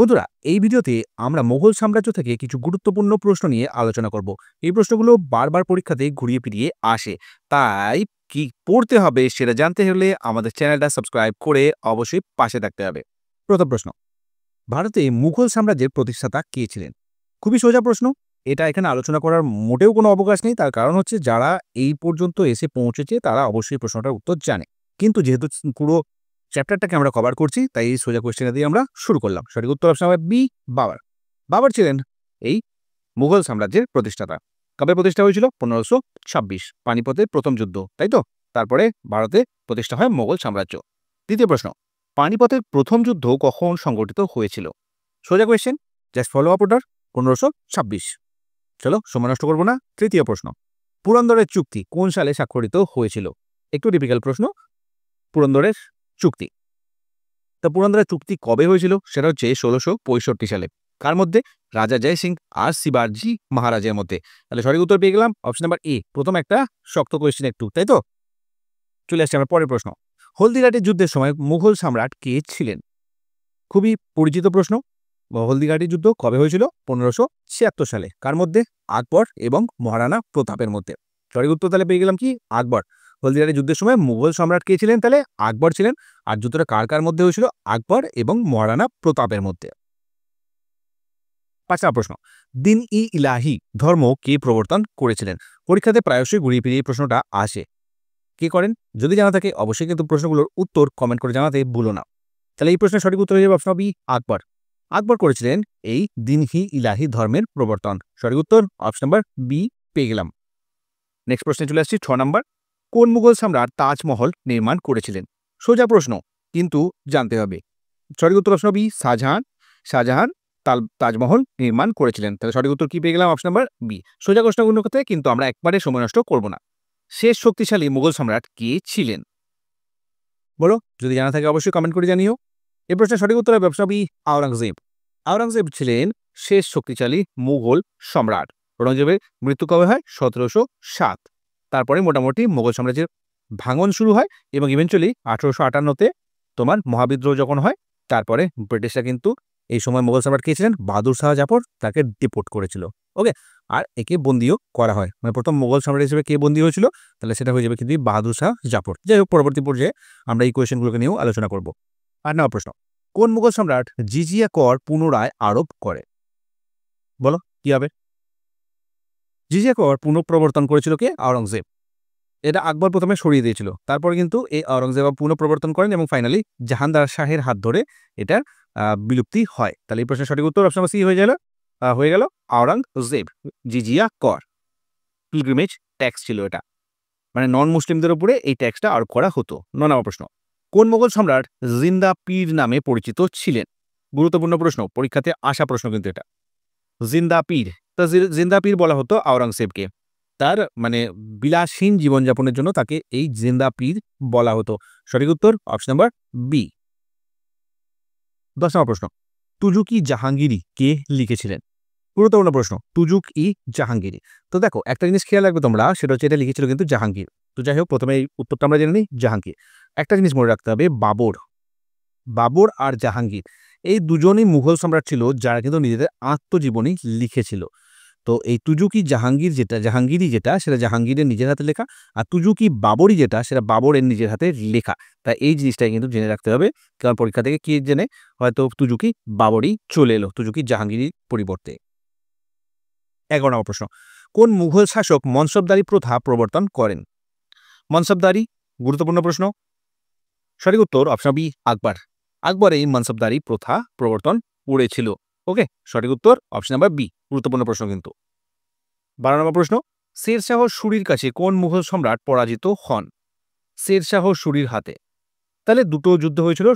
বন্ধুরা, এই ভিডিওতে আমরা মোগল সাম্রাজ্য থেকে কিছু গুরুত্বপূর্ণ প্রশ্ন নিয়ে আলোচনা করব। এই প্রশ্নগুলো বারবার পরীক্ষাতে ঘুরিয়ে ফিরিয়ে আসে, তাই কি পড়তে হবে সেটা জানতে হলে আমাদের চ্যানেলটা সাবস্ক্রাইব করে অবশ্যই পাশে থাকতে হবে। প্রথম প্রশ্ন, ভারতে মুঘল সাম্রাজ্যের প্রতিষ্ঠাতা কে ছিলেন? খুবই সোজা প্রশ্ন। এটা এখানে আলোচনা করার মোটেও কোনো অবকাশ নেই, তার কারণ হচ্ছে যারা এই পর্যন্ত এসে পৌঁছেছে তারা অবশ্যই প্রশ্নটার উত্তর জানে। কিন্তু যেহেতু পুরো চ্যাপ্টারটাকে আমরা কভার করছি, তাই এই সোজা কোয়েশ্চেনটা দিয়ে আমরা শুরু করলাম। সঠিক উত্তর অপশন হবে বি, বাবর। বাবর ছিলেন এই মুঘল সাম্রাজ্যের প্রতিষ্ঠাতা। কবে প্রতিষ্ঠা হয়েছিল? 1526, পানিপথের প্রথম যুদ্ধ, তাই তো? তারপরে ভারতে প্রতিষ্ঠা হয় মোগল সাম্রাজ্য। দ্বিতীয় প্রশ্ন, পানিপথের প্রথম যুদ্ধ কখন সংগঠিত হয়েছিল? সোজা question, just follow up order. 1526। চলো সময় নষ্ট করবো না। তৃতীয় প্রশ্ন, পুরন্দরের চুক্তি কোন সালে স্বাক্ষরিত হয়েছিল? একটু ডিফিকাল্ট প্রশ্ন। পুরন্দরের চুক্তি, তা পুরন্দরের চুক্তি কবে হয়েছিল? সেটা হচ্ছে 1665 সালে। কার মধ্যে? রাজা জয় সিং আর শিবাজি মহারাজের মধ্যে। তাহলে সঠিক উত্তর পেয়ে গেলাম অপশন নাম্বার এ। প্রথম একটা শক্ত কোয়েশ্চেন একটু, তাই তো? চলে আসছে আমার পরের প্রশ্ন, হলদিঘাটের যুদ্ধের সময় মুঘল সম্রাট কে ছিলেন? খুবই পরিচিত প্রশ্ন। হলদিঘাটের যুদ্ধ কবে হয়েছিল? 1576 সালে। কার মধ্যে? আকবর এবং মহারানা প্রতাপের মধ্যে। সঠিক উত্তর তাহলে পেয়ে গেলাম কি? আকবর। হলদিঘাটের যুদ্ধের সময় মুঘল সম্রাট কে ছিলেন? তাহলে আকবর ছিলেন। আর যুদ্ধটা কার কার মধ্যে হয়েছিল? আকবর এবং মহারানা প্রতাপের মধ্যে। 5 নম্বর প্রশ্ন, দিন ই ইলাহি ধর্ম কে প্রবর্তন করেছিলেন? পরীক্ষাতে প্রায়শই ঘুরিয়ে ফিরিয়ে প্রশ্নটা আসে। কে করেন? যদি জানা থাকে অবশ্যই কিন্তু প্রশ্নগুলোর উত্তর কমেন্ট করে জানাতে ভুলো না। তাহলে এই প্রশ্নের সঠিক উত্তর হয়ে যাবে অপশন বি, আকবর। আকবর করেছিলেন এই দিন হি ইলাহি ধর্মের প্রবর্তন। সঠিক উত্তর অপশন নাম্বার বি পেয়ে গেলাম। নেক্সট প্রশ্নে চলে আসছি 6 নম্বর, কোন মুঘল সম্রাট তাজমহল নির্মাণ করেছিলেন? সোজা প্রশ্ন, কিন্তু জানতে হবে। সঠিক উত্তর অপশন বি, শাহজাহান। শাহজাহান তাজমহল নির্মাণ করেছিলেন। তাহলে সঠিক উত্তর কি পেয়ে গেলাম? Option number B. সোজা প্রশ্নগুলোর ক্ষেত্রে কিন্তু আমরা একবারে সময় নষ্ট করব না। শেষ শক্তিশালী মুঘল সম্রাট কে ছিলেন? বলো, যদি জানা থাকে অবশ্যই কমেন্ট করে জানিও। এই প্রশ্নের সঠিক উত্তর হবে অপশন বি, আওরঙ্গজেব। আওরঙ্গজেব ছিলেন শেষ শক্তিশালী মুঘল সম্রাট। আওরঙ্গজেবের মৃত্যু কবে হয়? 1707। তারপরে মোটামুটি মুঘল সাম্রাজ্যের ভাঙন শুরু হয় এবং ইভেনচুয়ালি 1858-তে তোমার মহাবিদ্রোহ যখন হয়, তারপরে ব্রিটিশরা কিন্তু এই সময় মুঘল সম্রাট কে ছিলেন? বাহাদুর শাহ জাফর, তাকে ডিপোর্ট করেছিল। ওকে, আর একে বন্দিও করা হয়। মানে প্রথম মুঘল সম্রাট হিসেবে কে বন্দী হয়েছিল? তাহলে সেটা হয়ে যাবে কিন্তু বাহাদুর শাহ জাফর। যাই হোক, পরবর্তী পর্যায়ে আমরা এই কোয়েশ্চেনগুলোকে নিয়েও আলোচনা করব। 8 নম্বর প্রশ্ন, কোন মুঘল সম্রাট জিজিয়া কর পুনরায় আরোপ করে? বলো কি হবে? জিজিয়া কর পুনঃপ্রবর্তন করেছিল কে? আওরঙ্গজেব। এটা আকবর প্রথমে সরিয়ে দিয়েছিল, তারপর কিন্তু এই আওরঙ্গজেব পুনঃপ্রবর্তন করেন এবং ফাইনালি জাহানদার শাহের হাত ধরে এটার বিলুপ্তি হয়। তাহলে এই প্রশ্নের সঠিক উত্তর অপশন সি হয়ে গেল আওরঙ্গজেব। জিজিয়া কর পিলগ্রিমেজ ট্যাক্স ছিল এটা, মানে নন মুসলিমদের উপরে এই ট্যাক্সটা আরোপ করা হতো। 9 নম্বর প্রশ্ন, কোন মুঘল সম্রাট জিন্দা পীর নামে পরিচিত ছিলেন? গুরুত্বপূর্ণ প্রশ্ন, পরীক্ষাতে আসা প্রশ্ন কিন্তু এটা। জিন্দা পীর, তা জিন্দা পীর বলা হতো আওরঙ্গজেবকে। তার মানে বিলাসহীন জীবনযাপনের জন্য তাকে এই জিন্দা পীর বলা হতো। সঠিক উত্তর অপশন নাম্বার বি। 10 নম্বর প্রশ্ন, তুজুক ই জাহাঙ্গীরি কে লিখেছিলেন? গুরুত্বপূর্ণ প্রশ্ন, তুজুক ই জাহাঙ্গীরি। তো দেখো, একটা জিনিস খেয়াল রাখবে তোমরা, সেটা হচ্ছে এটা লিখেছিল কিন্তু জাহাঙ্গীর। তো যাই হোক, প্রথমে এই উত্তরটা আমরা জেনে নিই, জাহাঙ্গীর। একটা জিনিস মনে রাখতে হবে, বাবর বাবর আর জাহাঙ্গীর এই দুজনই মুঘল সম্রাট ছিল যারা কিন্তু নিজেদের আত্মজীবনী লিখেছিল। তো এই তুজুকি জাহাঙ্গীরি যেটা সেটা জাহাঙ্গীরের নিজের হাতে লেখা, আর তুজুকি বাবরি যেটা সেটা বাবরের নিজের হাতে লেখা। তাই এই জিনিসটাই কিন্তু জেনে রাখতে হবে, কারণ পরীক্ষা থেকে কি জেনে হয়তো তুজুকি বাবরি চলে এলো তুজুকি জাহাঙ্গীরির পরিবর্তে। 11 নম্বর প্রশ্ন, কোন মুঘল শাসক মনসবদারি প্রথা প্রবর্তন করেন? মনসবদারি গুরুত্বপূর্ণ প্রশ্ন। সঠিক উত্তর অপশন বি, আকবর। আকবর এই মনসবদারি প্রথা প্রবর্তন করেছিল। ওকে, সঠিক উত্তর অপশন নাম্বার বি। গুরুত্বপূর্ণ প্রশ্ন কিন্তু। 12 নম্বর প্রশ্ন, শেরশাহ সুরির কাছে কোন মুঘল সম্রাট পরাজিত হন? শেরশাহ সুরির হাতে। তাহলে দুটো যুদ্ধ হয়েছিল,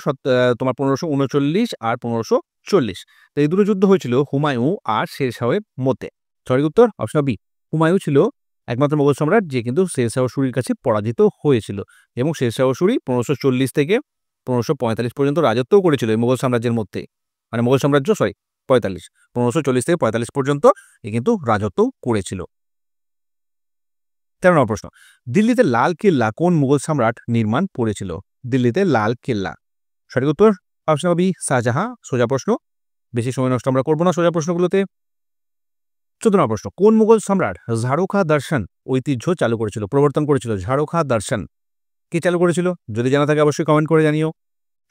তোমার 1539 আর 1540। তো এই দুটো যুদ্ধ হয়েছিল হুমায়ুন আর শেরশাহের মধ্যে। সঠিক উত্তর অপশন বি। হুমায়ুন ছিল একমাত্র মুঘল সম্রাট যে কিন্তু শেরশাহ সুরির কাছে পরাজিত হয়েছিল, এবং শেরশাহ সুরি 1540 থেকে 1545 পর্যন্ত রাজত্বও করেছিল এই মুঘল সাম্রাজ্যের মধ্যে। মানে মুঘল সাম্রাজ্য 1540 থেকে 45 পর্যন্ত এ কিন্তু রাজত্ব করেছিল। 13 নম্বর প্রশ্ন, দিল্লিতে লাল কেল্লা কোন মুঘল সম্রাট নির্মাণ করেছিল? দিল্লিতে লাল কেল্লা। সঠিক উত্তর অপশন বি, শাহজাহান। সোজা প্রশ্ন। বেশি সময় নষ্ট আমরা করবো না সোজা প্রশ্নগুলোতে। 14 নম্বর প্রশ্ন, কোন মুঘল সম্রাট ঝাড়খা দর্শন ঐতিহ্য চালু করেছিল, প্রবর্তন করেছিল? ঝাড়খা দর্শন কে চালু করেছিল? যদি জানা থাকে অবশ্যই কমেন্ট করে জানিও।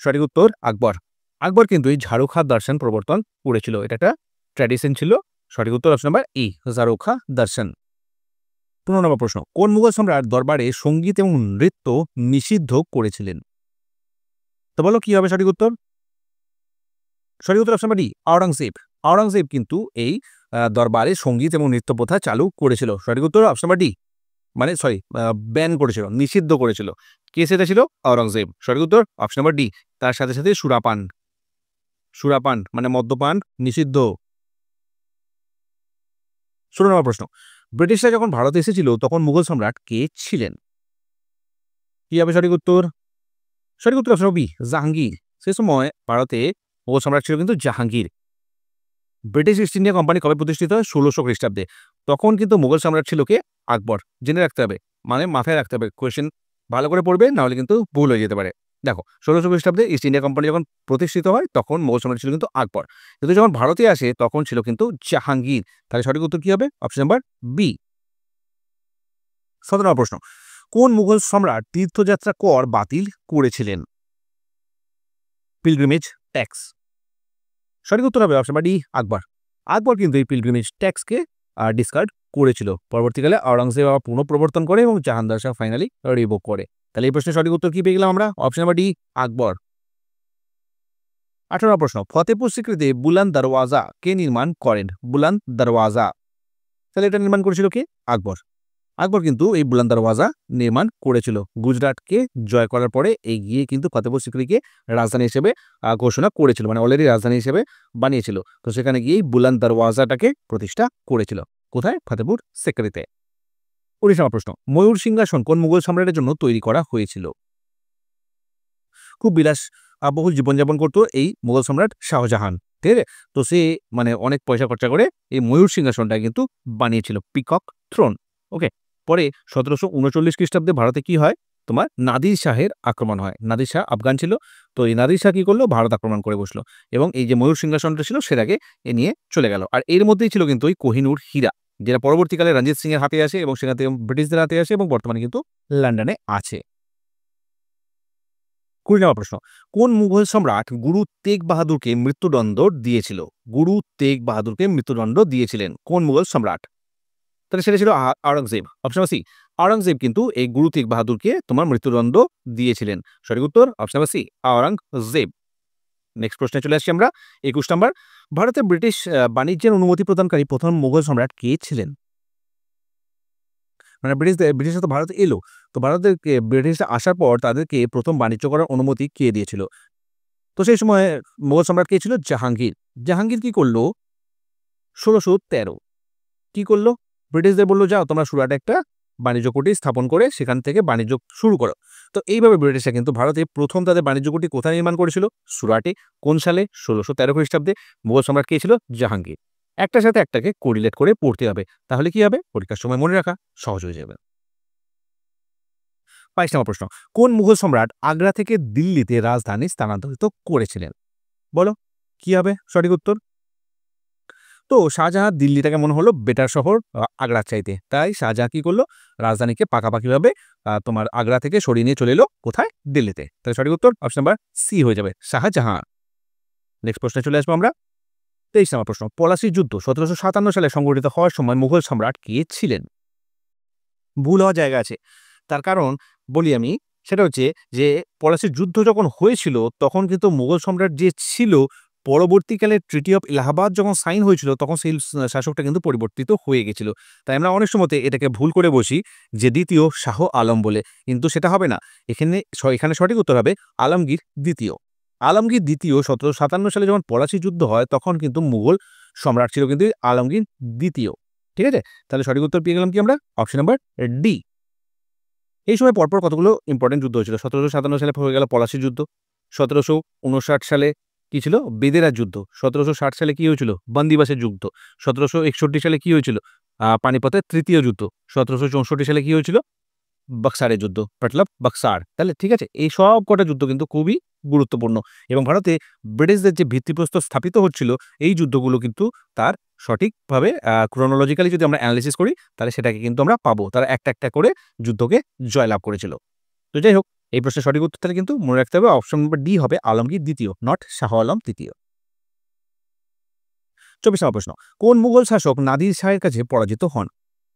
সঠিক উত্তর আকবর। আকবর কিন্তু এই ঝাড়খা দর্শন প্রবর্তন করেছিল, এটা একটা ট্র্যাডিশন ছিল। সঠিক উত্তর অপশন নাম্বার ই, ঝাড়খা দর্শন। 15 নম্বর প্রশ্ন, কোন মুঘল সম্রাট দরবারে সঙ্গীত এবং নৃত্য নিষিদ্ধ করেছিলেন? তো বলো কি হবে সঠিক উত্তর? সঠিক উত্তর option number D, Aurangzeb. Aurangzeb কিন্তু এই দরবারে সঙ্গীত এবং নৃত্য প্রথা চালু করেছিল। সঠিক উত্তর অপশন নাম্বার ডি, মানে সরি, ব্যান করেছিল, নিষিদ্ধ করেছিল। কে সেটা ছিল? আওরঙ্গজেব। সঠিক উত্তর অপশন নাম্বার ডি। তার সাথে সাথে সুরাপান, সুরাপান মানে মদ্যপান নিষিদ্ধ। 16 নম্বর প্রশ্ন, ব্রিটিশরা যখন ভারতে এসেছিল তখন মুঘল সম্রাট কে ছিলেন? কি হবে সঠিক উত্তর? সঠিক উত্তর অপশন বি, জাহাঙ্গীর। সে সময় ভারতে মুঘল সম্রাট ছিল কিন্তু Jahangir. British east India company কবে প্রতিষ্ঠিত হয়? 1600 খ্রিস্টাব্দে। তখন কিন্তু মুঘল সম্রাট ছিল কে? আকবর। জেনে রাখতে হবে, মানে মাথায় রাখতে হবে, কোয়েশ্চেন ভালো করে পড়বে, নাহলে কিন্তু ভুল হয়ে যেতে পারে। দেখো 1600 খ্রিস্টাব্দে ইস্ট ইন্ডিয়া কোম্পানি যখন প্রতিষ্ঠিত হয় তখন মুঘল সম্রাট ছিল কিন্তু আকবর, কিন্তু যখন ভারতে আসে তখন ছিল কিন্তু জাহাঙ্গীর। তাহলে সঠিক উত্তর কি হবে? Option number B. 17 নম্বর প্রশ্ন, কোন মুঘল সম্রাট তীর্থযাত্রা কর বাতিল করেছিলেন? Pilgrimage tax. সঠিক উত্তর হবে অপশন নাম্বার ডি, আকবর। আকবর কিন্তু এই পিলগ্রিমেজ ট্যাক্সকে ডিসকার্ড করেছিল। পরবর্তীকালে আওরঙ্গজেব আবার পুনঃপ্রবর্তন করে এবং জাহানদার শাহ ফাইনালি রিভোক করে। তাহলে এই প্রশ্নের সঠিক উত্তর কি পেয়ে গেলাম আমরা? অপশন নাম্বার ডি, আকবর। 18 প্রশ্ন, ফতেপুর সিক্রিতে বুলান দরওয়াজা কে নির্মাণ করেন? বুলান দরওয়াজা, তাহলে এটা নির্মাণ করেছিল কে? আকবর। আকবর কিন্তু এই বুলান দরওয়াজা নির্মাণ করেছিল। গুজরাটকে জয় করার পরে এগিয়ে কিন্তু ফতেপুর সিক্রিকে রাজধানী হিসেবে ঘোষণা করেছিল, মানে অলরেডি রাজধানী হিসেবে বানিয়েছিল। তো সেখানে গিয়েই বুলান দরওয়াজাটাকে প্রতিষ্ঠা করেছিল। কোথায়? ফতেপুর সিক্রিতে। 19 নম্বর প্রশ্ন, ময়ূর সিংহাসন কোন মুঘল সম্রাটের জন্য তৈরি করা হয়েছিল? খুব বিলাস বহুল জীবনযাপন করতো এই মুঘল সম্রাট শাহজাহান, ঠিক আছে? তো সে মানে অনেক পয়সা খরচা করে এই ময়ূর সিংহাসনটা কিন্তু বানিয়েছিল, পিকক থ্রোন। ওকে, পরে 1739 খ্রিস্টাব্দে ভারতে কি হয়? তোমার নাদির শাহের আক্রমণ হয়। নাদির শাহ আফগান ছিল, তো এই নাদির শাহ কি করলো? ভারত আক্রমণ করে বসলো এবং এই যে ময়ূর সিংহাসনটা ছিল সেটাকে এ নিয়ে চলে গেল। আর এর মধ্যেই ছিল কিন্তু ওই কোহিনূর হীরা, যেটা পরবর্তীকালে রঞ্জিত সিং এর হাতে আসে এবং সেখান থেকে ব্রিটিশদের হাতে আসে এবং বর্তমানে কিন্তু লন্ডনে আছে। 20 নম্বর প্রশ্ন, কোন মুঘল সম্রাট গুরু তেগ বাহাদুরকে মৃত্যুদণ্ড দিয়েছিল? গুরু তেগ বাহাদুরকে মৃত্যুদণ্ড দিয়েছিলেন কোন মুঘল সম্রাট? তাহলে সেটা ছিল আওরঙ্গজেব। অপশন সি, আওরঙ্গজেব কিন্তু এই গুরু তেগ বাহাদুরকে তোমার মৃত্যুদণ্ড দিয়েছিলেন। সঠিক উত্তর অপশন সি, আওরঙ্গজেব। নেক্সট প্রশ্নে চলে আসছি আমরা। 21 নম্বর, ভারতে ব্রিটিশ বাণিজ্যের অনুমতি প্রদানকারী প্রথম মুঘল সম্রাট কে ছিলেন? মানে ব্রিটিশরা তো ভারতে এলো, তো ভারতের ব্রিটিশরা আসার পর তাদেরকে প্রথম বাণিজ্য করার অনুমতি কে দিয়েছিল? তো সেই সময় মুঘল সম্রাট কে ছিল? জাহাঙ্গীর। জাহাঙ্গীর কি করলো? 1613 কি করলো? ব্রিটিশদের বললো, যাও তোমরা সুরাটে একটা বাণিজ্য কুটি স্থাপন করে সেখান থেকে বাণিজ্য শুরু করো। তো এইভাবে ব্রিটিশরা কিন্তু ভারতে প্রথম তাদের বাণিজ্য কুটি কোথায় নির্মাণ করেছিল? সুরাটে। কোন সালে? 1613 খ্রিস্টাব্দে। মুঘল সম্রাট কে ছিল? জাহাঙ্গীর। একটার সাথে একটাকে কোরিলেট করে পড়তে হবে, তাহলে কি হবে? পরীক্ষার সময় মনে রাখা সহজ হয়ে যাবে। 22 নম্বর প্রশ্ন, কোন মুঘল সম্রাট আগ্রা থেকে দিল্লিতে রাজধানী স্থানান্তরিত করেছিলেন? বলো কি হবে সঠিক উত্তর? তো শাহজাহান দিল্লিটাকে মনে হলো বেটার শহর আগ্রার চাইতে, তাই শাহজাহান কি করলো? রাজধানীকে পাকাপাকিভাবে তোমার আগ্রা থেকে সরিয়ে নিয়ে চলে এলো কোথায়? দিল্লিতে। তাহলে সঠিক উত্তর অপশন নাম্বার সি হয়ে যাবে, শাহজাহান। নেক্সট প্রশ্নে চলে আসবো আমরা। 23 নম্বর প্রশ্ন, পলাশির যুদ্ধ 1757 সালে সংঘটিত হওয়ার সময় মুঘল সম্রাট কে ছিলেন? ভুল হওয়ার জায়গা আছে, তার কারণ বলি আমি। সেটা হচ্ছে যে পলাশির যুদ্ধ যখন হয়েছিল তখন কিন্তু মুঘল সম্রাট যে ছিল, পরবর্তীকালে ট্রিটি অফ এলাহাবাদ যখন সাইন হয়েছিল তখন সেই শাসকটা কিন্তু পরিবর্তিত হয়ে গেছিল। তাই আমরা অনেক সময়তে এটাকে ভুল করে বসি যে দ্বিতীয় শাহ আলম বলে, কিন্তু সেটা হবে না। এখানে সঠিক উত্তর হবে আলমগীর দ্বিতীয়। আলমগীর দ্বিতীয় 1757 সালে যখন পলাশি যুদ্ধ হয় তখন কিন্তু মুঘল সম্রাট ছিল কিন্তু আলমগীর দ্বিতীয়। ঠিক আছে, তাহলে সঠিক উত্তর পেয়ে গেলাম কি আমরা? Option number D. এই সময় পরপর কতগুলো ইম্পর্টেন্ট যুদ্ধ হয়েছিল। 1757 সালে হয়ে গেল পলাশির যুদ্ধ। 1759 সালে কি ছিল? বেদেরার যুদ্ধ। 1760 সালে কি হয়েছিল? বন্দিবাসের যুদ্ধ। 1761 সালে কি হয়েছিল? পানিপথের তৃতীয় যুদ্ধ। 1764 সালে কি হয়েছিল? বক্সারের যুদ্ধ, মতলব বক্সার। তাহলে ঠিক আছে, এই সব কটা যুদ্ধ কিন্তু খুবই গুরুত্বপূর্ণ এবং ভারতে ব্রিটিশদের যে ভিত্তিপ্রস্তর স্থাপিত হচ্ছিল এই যুদ্ধগুলো কিন্তু তার সঠিকভাবে ক্রোনোলজিক্যালি যদি আমরা অ্যানালিসিস করি তাহলে সেটাকে কিন্তু আমরা পাবো। তারা একটা একটা করে যুদ্ধকে জয়লাভ করেছিল। তো যাই হোক, এই প্রশ্নের সঠিক উত্তর তাহলে কিন্তু মনে রাখতে হবে অপশন নম্বর ডি হবে আলমগীর দ্বিতীয়, নট শাহ আলম তৃতীয়। 24 নম্বর প্রশ্ন, কোন মুঘল শাসক নাদির শাহের কাছে পরাজিত হন?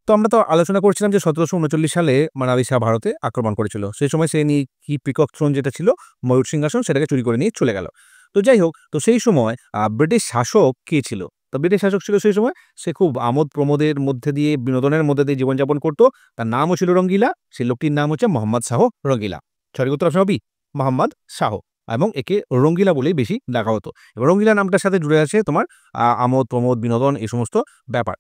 তো আমরা তো আলোচনা করছিলাম যে 1739 সালে নাদির শাহ ভারতে আক্রমণ করেছিল। সেই সময় সে নিয়ে কি পিকক থ্রোন যেটা ছিল ময়ূর সিংহাসন, সেটাকে চুরি করে নিয়ে চলে গেল। তো যাই হোক, তো সেই সময় ব্রিটিশ শাসক কে ছিল? তো ব্রিটিশ শাসক ছিল সেই সময়, সে খুব আমোদ প্রমোদের মধ্যে দিয়ে, বিনোদনের মধ্যে দিয়ে জীবনযাপন করত। তার নামও ছিল রঙ্গিলা। সেই লোকটির নাম হচ্ছে মোহাম্মদ শাহ রঙ্গিলা। সঠিক উত্তর অপশন বি, মোহাম্মদ শাহ। এবং একে রঙ্গিলা বলেই বেশি ডাকা হতো। এবং রঙ্গিলা নামটার সাথে জুড়ে আছে তোমার আমোদ প্রমোদ বিনোদন এই সমস্ত ব্যাপার।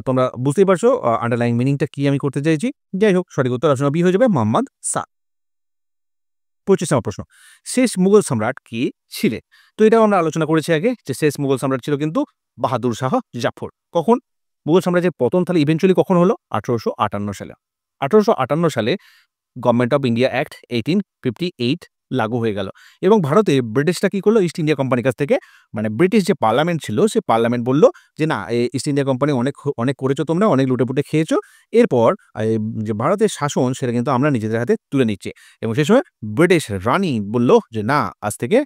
তোমরা বুঝতেই পারছো আন্ডারলাইন মিনিংটা কি আমি করতে চাইছি। যাই হোক, সঠিক উত্তর অপশন বি হয়ে যাবে মোহাম্মদ শাহ। 25 নম্বর প্রশ্ন, শেষ মুঘল সম্রাট কে ছিলেন? তো এটাও আমরা আলোচনা করেছি আগে যে শেষ মুঘল সম্রাট ছিল কিন্তু বাহাদুর শাহ জাফর। কখন মুঘল সাম্রাজ্যের পতন তাহলে ইভেন্চুয়ালি কখন হলো? 1858 সালে। 1858 সালে গভর্নমেন্ট অফ ইন্ডিয়া অ্যাক্ট 1858 লাগু হয়ে গেল এবং ভারতে ব্রিটিশরা কি করলো? ইস্ট ইন্ডিয়া কোম্পানির কাছ থেকে, মানে ব্রিটিশ যে পার্লামেন্ট ছিল সেই পার্লামেন্ট বলল যে না, ইস্ট ইন্ডিয়া কোম্পানি অনেক অনেক করেছো, তোমরা অনেক লুটেপুটে খেয়েছো, এরপর যে ভারতের শাসন সেটা কিন্তু আমরা নিজেদের হাতে তুলে নিচ্ছি। এবং সেই সময় ব্রিটিশ রানী বলল যে না, আজ থেকে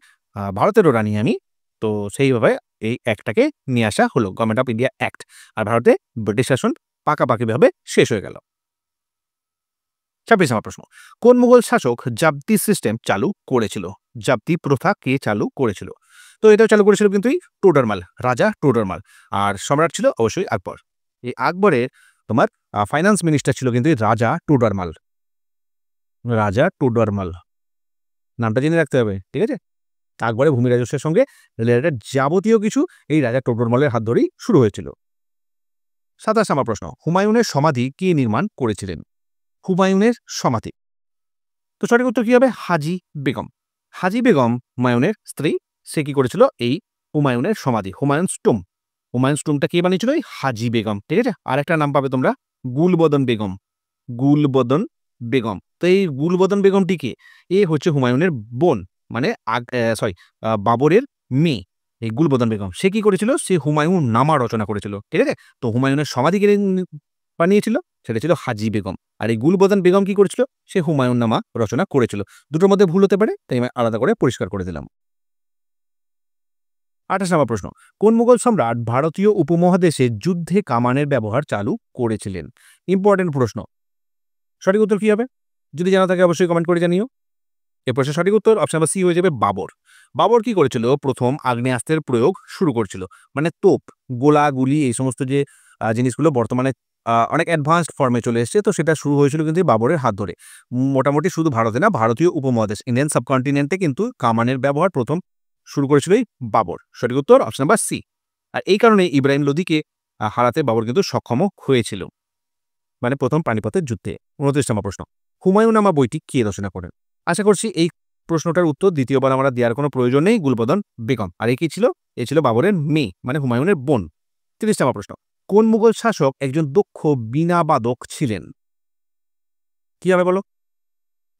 ভারতেরও রানী আমি। তো সেইভাবে এই অ্যাক্টটাকে নিয়ে আসা হলো, গভর্নমেন্ট অফ ইন্ডিয়া অ্যাক্ট। আর ভারতে ব্রিটিশ শাসন পাকাপাকিভাবে শেষ হয়ে গেল। 26 নম্বর প্রশ্ন, কোন মুঘল শাসক জাবতি সিস্টেম চালু করেছিল? জাবতি প্রথা কে চালু করেছিল? তো এটাও চালু করেছিল কিন্তু এই টোডরমাল, রাজা টোডরমাল। আর সম্রাট ছিল অবশ্যই আকবর। এই আকবরের তোমার ফাইন্যান্স মিনিস্টার ছিল কিন্তু এই রাজা টোডরমাল। রাজা টোডরমাল নামটা জেনে রাখতে হবে, ঠিক আছে? আকবরের ভূমি রাজস্বের সঙ্গে রিলেটেড যাবতীয় কিছু এই রাজা টোডরমালের হাত ধরেই শুরু হয়েছিল। 27 নম্বর প্রশ্ন, হুমায়ুনের সমাধি কে নির্মাণ করেছিলেন? হুমায়ুনের সমাধি, তো সঠিক উত্তর কি হবে? হাজি বেগম। হাজি বেগম হুমায়ুনের স্ত্রী, সে কি করেছিল? এই হুমায়ুনের সমাধি, হুমায়ুনস টুম। হুমায়ুনস টুমটা কে বানিয়েছিল? এই হাজি বেগম, ঠিক আছে? আর একটা নাম পাবে তোমরা, গুলবদন বেগম। গুলবদন বেগম। তো এই গুলবদন বেগমটি কে? এ হচ্ছে হুমায়ুনের বোন, মানে সরি, বাবরের মেয়ে। এই গুলবদন বেগম সে কি করেছিল? সে হুমায়ুন নামা রচনা করেছিল, ঠিক আছে? তো হুমায়ুনের সমাধি কে বানিয়েছিল? সেটা ছিল হাজি বেগম। আর এই গুলবদন বেগম কি করেছিল? সে হুমায়ুন নামা রচনা করেছিল। দুটোর মধ্যে ভুল হতে পারে, তাই আমি আলাদা করে পরিষ্কার করে দিলাম। 28 নম্বর প্রশ্ন, কোন মুঘল সম্রাট ভারতীয় উপমহাদেশে যুদ্ধে কামানের ব্যবহার চালু করেছিলেন? ইম্পর্টেন্ট প্রশ্ন। সঠিক উত্তর কি হবে? যদি জানা থাকে অবশ্যই কমেন্ট করে জানিও। এ প্রশ্নের সঠিক উত্তর অপশন নাম্বার সি হয়ে যাবে বাবর। বাবর কি করেছিল? প্রথম আগ্নেয়াস্ত্রের প্রয়োগ শুরু করেছিল, মানে তোপ, গোলা, গুলি এই সমস্ত যে জিনিসগুলো বর্তমানে অনেক অ্যাডভান্সড ফর্মে চলে এসেছে, তো সেটা শুরু হয়েছিল কিন্তু বাবরের হাত ধরে। মোটামুটি শুধু ভারতে না, ভারতীয় উপমহাদেশ ইন্ডিয়ান সাবকন্টিনেন্টে কিন্তু কামানের ব্যবহার প্রথম শুরু করেছিল এই বাবর। সঠিক উত্তর অপশন নাম্বার সি। আর এই কারণে ইব্রাহিম লোদিকে হারাতে বাবর কিন্তু সক্ষম হয়েছিল, মানে প্রথম পানিপথের যুদ্ধে। 29 নম্বর প্রশ্ন, হুমায়ুন নামা বইটি কে রচনা করেন? আশা করছি এই প্রশ্নটার উত্তর দ্বিতীয়বার আমরা দেওয়ার কোনো প্রয়োজন নেই, গুলবদন বেগম। আর এই কি ছিল? এ ছিল বাবরের মেয়ে, মানে হুমায়ুনের বোন। 30 নম্বর প্রশ্ন, কোন মুঘল শাসক একজন দক্ষ বীণাবাদক ছিলেন? কি হবে বলো?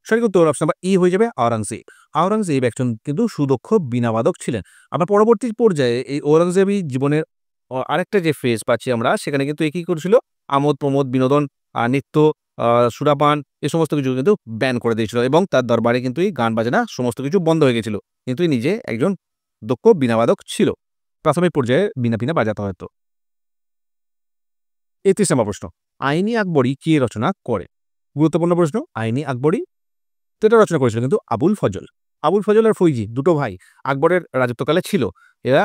সঠিক উত্তর অপশন নাম্বার ই হয়ে যাবে আওরঙ্গজেব। আওরঙ্গজেব একজন কিন্তু সুদক্ষ বীণাবাদক ছিলেন। আবার পরবর্তী পর্যায়ে এই ঔরঙ্গজেবই জীবনের আরেকটা যে ফেজ পাচ্ছি আমরা, সেখানে কিন্তু একই করেছিল আমোদ প্রমোদ বিনোদন, নৃত্য, সুরাপান এ সমস্ত কিছু কিন্তু ব্যান করে দিয়েছিল এবং তার দরবারে কিন্তু এই গান বাজনা সমস্ত কিছু বন্ধ হয়ে গেছিল। কিন্তু নিজে একজন দক্ষ বীণাবাদক ছিল, প্রাথমিক পর্যায়ে বীণা ফিনা বাজাতে হয়তো। 31 নম্বর প্রশ্ন, আইনি আকবরী কে রচনা করে? গুরুত্বপূর্ণ প্রশ্ন। আইনি আকবরী, তো এটা রচনা করেছিল কিন্তু আবুল ফজল। আবুল ফজল আর ফৈজি দুটো ভাই আকবরের রাজত্বকালে ছিল। এরা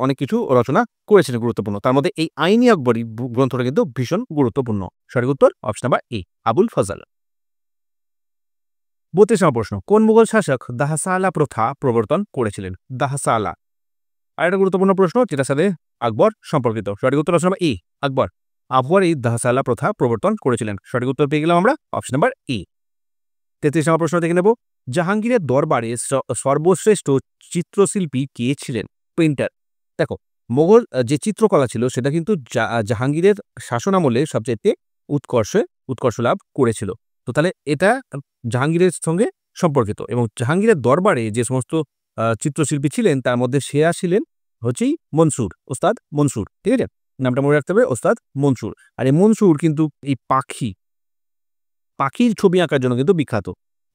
অনেক কিছু রচনা করেছিলেন গুরুত্বপূর্ণ। তার মধ্যে এই আইনি আকবরী গ্রন্থটা কিন্তু ভীষণ গুরুত্বপূর্ণ। সঠিক উত্তর option number A, Abul Fazal. 32 নম্বর প্রশ্ন, কোন মুঘল শাসক দাহসালা প্রথা প্রবর্তন করেছিলেন? দাহসালা আর একটা গুরুত্বপূর্ণ প্রশ্ন, যেটার সাথে আকবর সম্পর্কিত। সঠিক উত্তর অপশন নাম্বার এ, আকবর। আকবর এই দাহসালা প্রথা প্রবর্তন করেছিলেন। সঠিক উত্তর পেয়ে গেলাম আমরা অপশন নাম্বার এ। 33 নম্বর প্রশ্ন দেখে নেব, জাহাঙ্গীরের দরবারে সর্বশ্রেষ্ঠ চিত্রশিল্পী কে ছিলেন? পেইন্টার। দেখো, মোগল যে চিত্রকলা ছিল সেটা কিন্তু জাহাঙ্গীরের শাসনামলে সবচেয়ে উৎকর্ষ লাভ করেছিল। তো তাহলে এটা জাহাঙ্গীরের সঙ্গে সম্পর্কিত এবং জাহাঙ্গীরের দরবারে যে সমস্ত চিত্রশিল্পী ছিলেন তার মধ্যে সেরা ছিলেন হচ্ছেই মনসুর, ওস্তাদ মনসুর। ঠিক আছে? নামটা মনে রাখতে হবে, ওস্তাদ মনসুর। আর এই মনসুর কিন্তু এই পাখির ছবি আঁকার জন্য কিন্তু বিখ্যাত।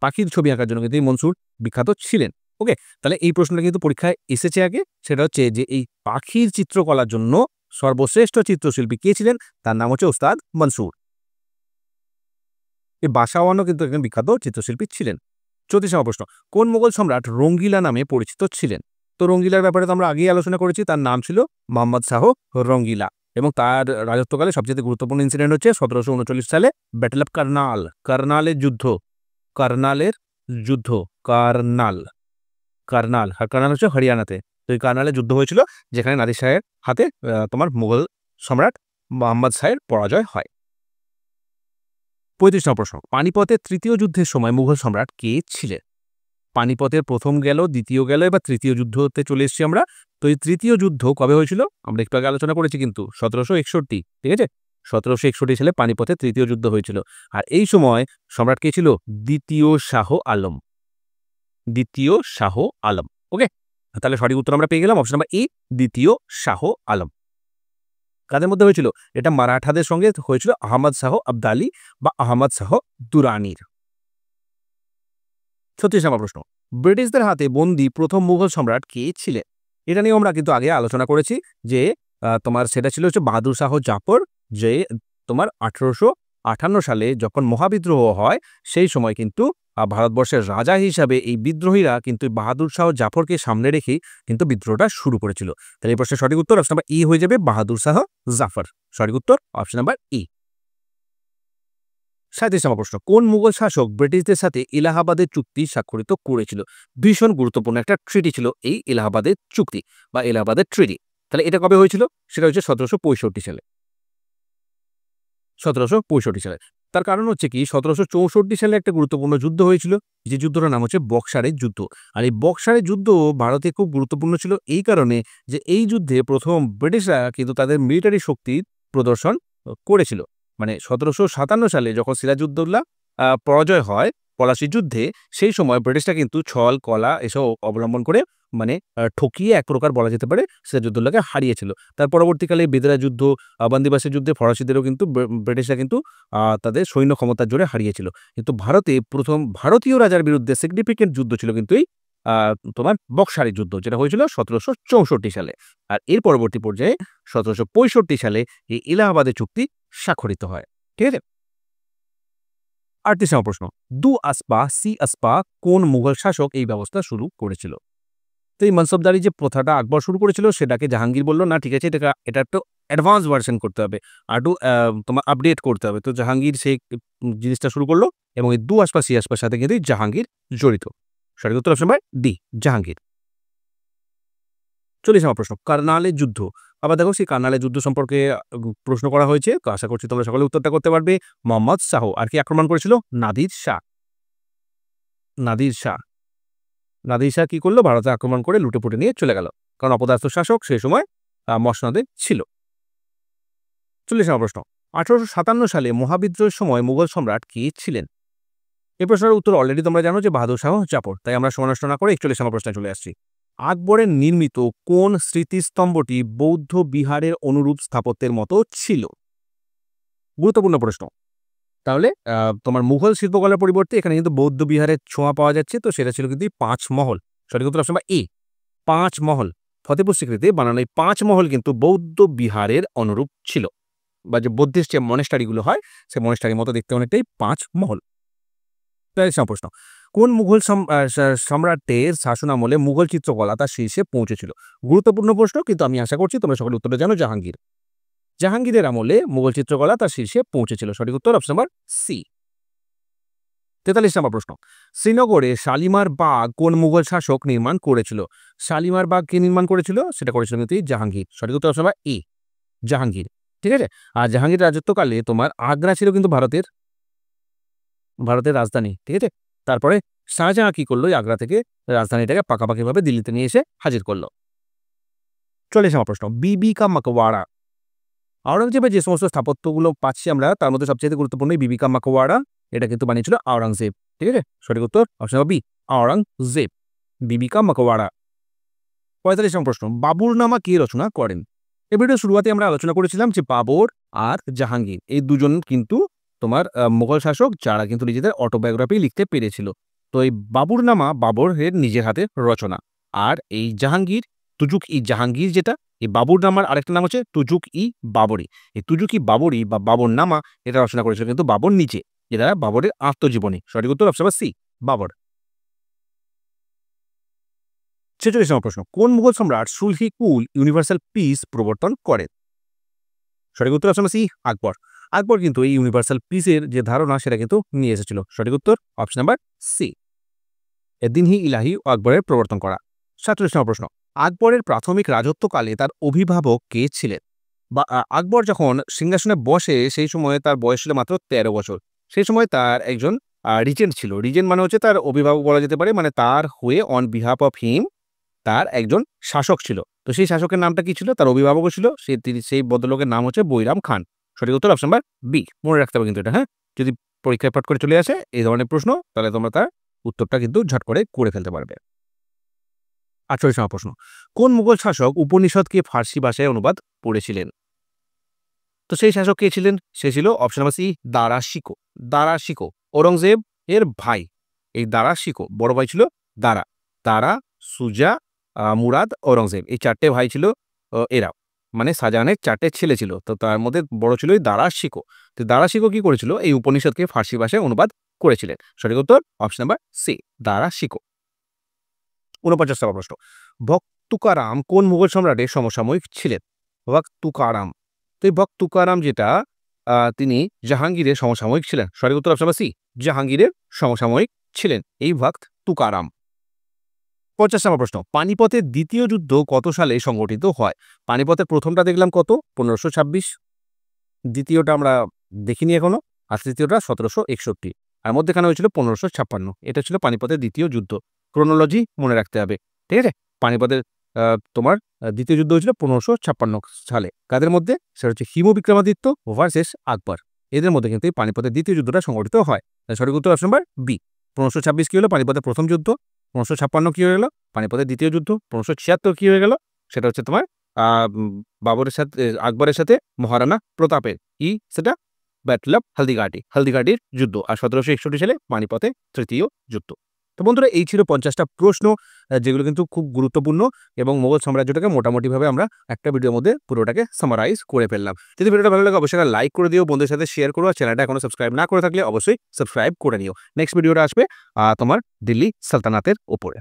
পাখির ছবি আঁকার জন্য কিন্তু এই মনসুর বিখ্যাত ছিলেন। ওকে? তাহলে এই প্রশ্নটা কিন্তু পরীক্ষায় এসেছে আগে। সেটা হচ্ছে যে এই পাখির চিত্রকলার জন্য সর্বশ্রেষ্ঠ চিত্রশিল্পী কে ছিলেন? তার নাম হচ্ছে ওস্তাদ মনসুর। এই বাসাওয়ানও কিন্তু একজন বিখ্যাত চিত্রশিল্পী ছিলেন। ৩৪ নম্বর প্রশ্ন, কোন মোগল সম্রাট রঙ্গিলা নামে পরিচিত ছিলেন? তো রঙ্গিলার ব্যাপারে তো আমরা আগেই আলোচনা করেছি। তার নাম ছিল মোহাম্মদ শাহ রঙ্গিলা এবং তার রাজত্বকালে সবচেয়ে গুরুত্বপূর্ণ ইনসিডেন্ট হচ্ছে ১৭৩৯ সালে ব্যাটেল অফ কার্নাল, কার্নালের যুদ্ধ। কার্নালের যুদ্ধ, কার্নাল, কার্নাল আর কার্নাল হচ্ছে হরিয়ানাতে। তো এই কার্নালের যুদ্ধ হয়েছিল যেখানে নাদির শাহের হাতে তোমার মুঘল সম্রাট মোহাম্মদ শাহের পরাজয় হয়। ৩৫ নম্বর প্রশ্ন, পানিপথের তৃতীয় যুদ্ধের সময় মুঘল সম্রাট কে ছিলেন? পানিপথের প্রথম গেল, দ্বিতীয় গেল, এবার তৃতীয় যুদ্ধতে চলে এসেছি আমরা। তো এই তৃতীয় যুদ্ধ কবে হয়েছিল? আমরা একটু আগে আলোচনা করেছি কিন্তু ১৭৬১, ঠিক আছে? ১৭৬১ সালে পানিপথের তৃতীয় যুদ্ধ হয়েছিল। আর এই সময় সম্রাট কে ছিল? দ্বিতীয় শাহ আলম। দ্বিতীয় শাহ আলম। ওকে? তাহলে সঠিক উত্তর আমরা পেয়ে গেলাম অপশন নাম্বার এ, দ্বিতীয় শাহ আলম। কাদের মধ্যে হয়েছিল? এটা মারাঠাদের সঙ্গে হয়েছিল আহমদ শাহ আবদালি বা আহমদ শাহ দুরানির। ৩৬ নম্বর প্রশ্ন, ব্রিটিশদের হাতে বন্দী প্রথম মুঘল সম্রাট কে ছিলেন? এটা নিয়ে আমরা কিন্তু আগে আলোচনা করেছি যে তোমার সেটা ছিল হচ্ছে বাহাদুর শাহ জাফর, যে তোমার ১৮৫৮ সালে যখন মহাবিদ্রোহ হয় সেই সময় কিন্তু ভারতবর্ষের রাজা হিসাবে এই বিদ্রোহীরা কিন্তু বাহাদুর শাহ জাফরকে সামনে রেখেই কিন্তু বিদ্রোহটা শুরু করেছিল। তাহলে এই প্রশ্নের সঠিক উত্তর অপশন নাম্বার ই হয়ে যাবে, বাহাদুর শাহ জাফর। সঠিক উত্তর অপশন নাম্বার ই। ৩৭ নম্বর প্রশ্ন, কোন মুঘল শাসক ব্রিটিশদের সাথে এলাহাবাদের চুক্তি স্বাক্ষরিত করেছিল? ভীষণ গুরুত্বপূর্ণ একটা ট্রিটি ছিল এই এলাহাবাদের চুক্তি বা এলাহাবাদের ট্রিটি। তাহলে এটা কবে হয়েছিল? সেটা হচ্ছে ১৭৬৫ সালে। ১৭৬৫ সালে। তার কারণ হচ্ছে কি ১৭৬৪ সালে একটা গুরুত্বপূর্ণ যুদ্ধ হয়েছিল, যে যুদ্ধটার নাম হচ্ছে বক্সারের যুদ্ধ। আর এই বক্সারের যুদ্ধ ভারতে খুব গুরুত্বপূর্ণ ছিল এই কারণে যে এই যুদ্ধে প্রথম ব্রিটিশরা কিন্তু তাদের মিলিটারি শক্তির প্রদর্শন করেছিল। মানে ১৭৫৭ সালে যখন সিরাজউদ্দৌলা পরাজয় হয় পলাশির যুদ্ধে, সেই সময় ব্রিটিশরা কিন্তু ছল, কলা এসব অবলম্বন করে মানে ঠকিয়ে এক প্রকার বলা যেতে পারে সিরাজউদ্দৌলাকে হারিয়েছিল। তার পরবর্তীকালে বেদরা যুদ্ধ, বান্দিবাসের যুদ্ধে ফরাসিদেরও কিন্তু ব্রিটিশরা কিন্তু তাদের সৈন্য ক্ষমতার জোরে হারিয়েছিল। কিন্তু ভারতে প্রথম ভারতীয় রাজার বিরুদ্ধে সিগনিফিকেন্ট যুদ্ধ ছিল কিন্তু এই তোমার বক্সারের যুদ্ধ, যেটা হয়েছিল ১৭৬৪ সালে। আর এর পরবর্তী পর্যায়ে ১৭৬৫ সালে এই এলাহাবাদের চুক্তি স্বাক্ষরিত হয়। ঠিক আছে? ৩৮ নম্বর প্রশ্ন, দু আসপা সি আসপা কোন মুঘল শাসক এই ব্যবস্থা শুরু করেছিল? তো এই মনসবদারি যে প্রথাটা আকবর শুরু করেছিল সেটাকে জাহাঙ্গীর বলল না ঠিক আছে এটা একটু অ্যাডভান্স ভার্সন করতে হবে, আর একটু তোমার আপডেট করতে হবে। তো জাহাঙ্গীর সেই জিনিসটা শুরু করলো এবং এই দু আসপা সি আসপার সাথে কিন্তু জাহাঙ্গীর জড়িত। সঠিক উত্তর অপশন নাম্বার ডি, জাহাঙ্গীর। ৪০ নম্বর প্রশ্ন, কার্নালের যুদ্ধ। আবার দেখো সেই কার্নালের যুদ্ধ সম্পর্কে প্রশ্ন করা হয়েছে, তো আশা করছি তোমরা সকলে উত্তরটা করতে পারবে। মোহাম্মদ শাহ আর কি আক্রমণ করেছিল? নাদির শাহ। নাদির শাহ। নাদির শাহ কি করলো? ভারতে আক্রমণ করে লুটেপুটে নিয়ে চলে গেল, কারণ অপদার্থ শাসক সেই সময় মসনদে ছিল। ৪০ নম্বর প্রশ্ন, ১৮৫৭ সালে মহাবিদ্রোহের সময় মুঘল সম্রাট কে ছিলেন? এই প্রশ্নের উত্তর অলরেডি তোমরা জানো যে বাহাদুর শাহ জাফর। তাই আমরা সময় নষ্ট না করে ৪১ নম্বর প্রশ্নে চলে আসছি। আকবরের নির্মিত কোন স্মৃতিস্তম্ভটি বৌদ্ধ বিহারের অনুরূপ স্থাপত্যের মতো ছিল? গুরুত্বপূর্ণ প্রশ্ন। তাহলে তোমার মুঘল শিল্পকলার পরিবর্তে এখানে কিন্তু বৌদ্ধ বিহারের ছোঁয়া পাওয়া যাচ্ছে। তো সেটা ছিল কিন্তু ৫ মহল। সঠিক উত্তর অপশন এ, ৫ মহল। ফতেপুর সিক্রিতে বানানো এই ৫ মহল কিন্তু বৌদ্ধ বিহারের অনুরূপ ছিল, বা যে বৌদ্ধিস্ট যে মনেস্টারিগুলো হয় সেই মনেস্টারির মতো দেখতে অনেকটাই ৫ মহল। ৪৩ নম্বর প্রশ্ন, কোন মুঘল সম্রাটের শাসনামলে মুঘল চিত্রকলা তার শীর্ষে পৌঁছেছিল? গুরুত্বপূর্ণ প্রশ্ন, কিন্তু আমি আশা করছি তোমরা সকলে উত্তরটা জানো। জাহাঙ্গীর। জাহাঙ্গীরের আমলে মুঘল চিত্রকলা তার শীর্ষে পৌঁছেছিল। সঠিক উত্তর অপশন নাম্বার সি। ৪৩ নম্বর প্রশ্ন, শ্রীনগরে শালিমার বাগ কোন মুঘল শাসক নির্মাণ করেছিল? শালিমার বাগ কে নির্মাণ করেছিল? সেটা করেছিল কিন্তু জাহাঙ্গীর। সঠিক উত্তর অপশন নাম্বার এ, জাহাঙ্গীর। ঠিক আছে? আর জাহাঙ্গীর রাজত্বকালে তোমার আগ্রা ছিল কিন্তু ভারতের রাজধানী। ঠিক আছে? তারপরে শাহজাহাঁ কি করলো? আগ্রা থেকে রাজধানীটাকে পাকাপাকিভাবে দিল্লিতে নিয়ে এসে হাজির করলো। ৪০ নম্বর প্রশ্ন, বিবি কা মাকওয়াড়া। আওরঙ্গজেবের যে সমস্ত স্থাপত্যগুলো পাচ্ছি আমরা তার মধ্যে সবচেয়ে গুরুত্বপূর্ণ বিবি কা মাকওয়াড়া এটা কিন্তু বানিয়েছিল আওরঙ্গজেব। ঠিক আছে, সঠিক উত্তর অপশন বি আওরঙ্গজেব। বিবি কা মাকবারা। ৪৫ নম্বর প্রশ্ন, বাবরনামা কে রচনা করেন? এই ভিডিওর শুরুতে আমরা আলোচনা করেছিলাম যে বাবর আর জাহাঙ্গীর এই দুজন কিন্তু তোমার মোগল শাসক যারা কিন্তু নিজেদের অটোবায়োগ্রাফি লিখতে পেরেছিল। তো এই বাবরনামা বাবরের নিজের হাতে রচনা, আর এই জাহাঙ্গীর তুজুক ই জাহাঙ্গীর যেটা, এই বাবরনামার আরেকটা নাম হচ্ছে তুজুক ই বাবরি। এই তুজুক ই বাবরি বা বাবরনামা এটা রচনা করেছিল কিন্তু বাবর নিজে, যেটা বাবরের আত্মজীবনী। সঠিক উত্তর অপশন সি বাবর। ৪৬ নম্বর প্রশ্ন, কোন মুঘল সম্রাট সুলহি কুল ইউনিভার্সাল পিস প্রবর্তন করেন? সঠিক উত্তর অপশন সি আকবর। আকবর কিন্তু এই ইউনিভার্সাল পিসের যে ধারণা সেটা কিন্তু নিয়ে এসেছিল। সঠিক উত্তর অপশন নাম্বার সি এদিন হি ইলাহি ও আকবরের প্রবর্তন করা। ৪৭ নম্বর প্রশ্ন, আকবরের প্রাথমিক রাজত্বকালে তার অভিভাবক কে ছিলেন? বা আকবর যখন সিংহাসনে বসে সেই সময় তার বয়স ছিল মাত্র ১৩ বছর। সেই সময় তার একজন রিজেন্ট ছিল। রিজেন্ট মানে হচ্ছে তার অভিভাবক বলা যেতে পারে, মানে তার হয়ে অন বিহাফ অফ হিম তার একজন শাসক ছিল। তো সেই শাসকের নামটা কি ছিল? তার অভিভাবকও ছিল সেই ভদ্রলোকের নাম হচ্ছে বৈরাম খান। সঠিক উত্তর অপশন নাম্বার বি। মনে রাখতে হবে কিন্তু এটা, হ্যাঁ, যদি পরীক্ষায় পট করে চলে আসে এই ধরনের প্রশ্ন তাহলে তোমরা তার উত্তরটা কিন্তু ঝট করে ফেলতে পারবে। ৪৮ নম্বর প্রশ্ন, কোন মুঘল শাসক উপনিষদকে ফার্সি ভাষায় অনুবাদ করেছিলেন? তো সেই শাসক কে ছিলেন? সে ছিল অপশন নাম্বার সি দারা শিকো। দারা শিকো ঔরঙ্গজেব এর ভাই। এই দারা শিকো বড় ভাই ছিল দারা। দারা, সুজা, মুরাদ, ঔরঙ্গজেব এই ৪টে ভাই ছিল। এরা মানে শাহজাহানের ৪টে ছেলে ছিল, তো তার মধ্যে বড় ছিল এই দারা শিকো। তো দারা শিকো কি করেছিল? এই উপনিষদকে ফার্সি ভাষায় অনুবাদ করেছিলেন। সঠিক উত্তর অপশন নাম্বার সি দারা শিকো। ৪৯ নম্বর প্রশ্ন, ভক্ত তুকারাম কোন মুঘল সম্রাটের সমসাময়িক ছিলেন? ভক্ত তুকারাম। তো এই ভক্ত তুকারাম যেটা তিনি জাহাঙ্গীরের সমসাময়িক ছিলেন। সঠিক উত্তর অপশন সি জাহাঙ্গীরের সমসাময়িক ছিলেন এই ভক্ত তুকারাম। ৫০ নম্বর প্রশ্ন, পানিপথের দ্বিতীয় যুদ্ধ কত সালে সংগঠিত হয়? পানিপথের প্রথমটা দেখলাম কত? ১৫২৬। দ্বিতীয়টা আমরা দেখিনি এখনো, আর তৃতীয়টা ১৭৬১। আর মধ্যেখানে হয়েছিল ১৫৫৬। এটা ছিল পানিপথের দ্বিতীয় যুদ্ধ। ক্রোনোলজি মনে রাখতে হবে। ঠিক আছে, পানিপথের তোমার দ্বিতীয় যুদ্ধ হয়েছিল ১৫৫৬ সালে। কাদের মধ্যে? সেটা হচ্ছে হিমু বিক্রমাদিত্য ভার্সেস আকবর। এদের মধ্যে কিন্তু এই পানিপথের দ্বিতীয় যুদ্ধটা সংগঠিত হয়। সঠিক উত্তর অপশন নাম্বার বি। ১৫২৬ কি হলো? পানিপথের প্রথম যুদ্ধ। ১৫৫৬ কি হয়ে গেল? পানিপথের দ্বিতীয় যুদ্ধ। ১৫৭৬ কি হয়ে গেল? সেটা হচ্ছে তোমার বাবরের সাথে আকবরের সাথে মহারানা প্রতাপের কি সেটা ব্যাটল অফ হালদিঘাটির যুদ্ধ। আর ১৭৬১ সালে পানিপথে তৃতীয় যুদ্ধ। তো বন্ধুরা এই ছিল ৫০টা প্রশ্ন, যেগুলো কিন্তু খুব গুরুত্বপূর্ণ এবং মোগল সাম্রাজ্যটাকে মোটামুটিভাবে আমরা একটা ভিডিওর মধ্যে পুরোটাকে সামারাইজ করে ফেললাম। যদি ভিডিওটা ভালো লাগে অবশ্যই লাইক করে দিও, বন্ধুদের সাথে শেয়ার করো, আর চ্যানেলটা এখনো সাবস্ক্রাইব না করে থাকলে অবশ্যই সাবস্ক্রাইব করে নিও। নেক্সট ভিডিওটা আসবে তোমার দিল্লি সালতানাতের উপরে।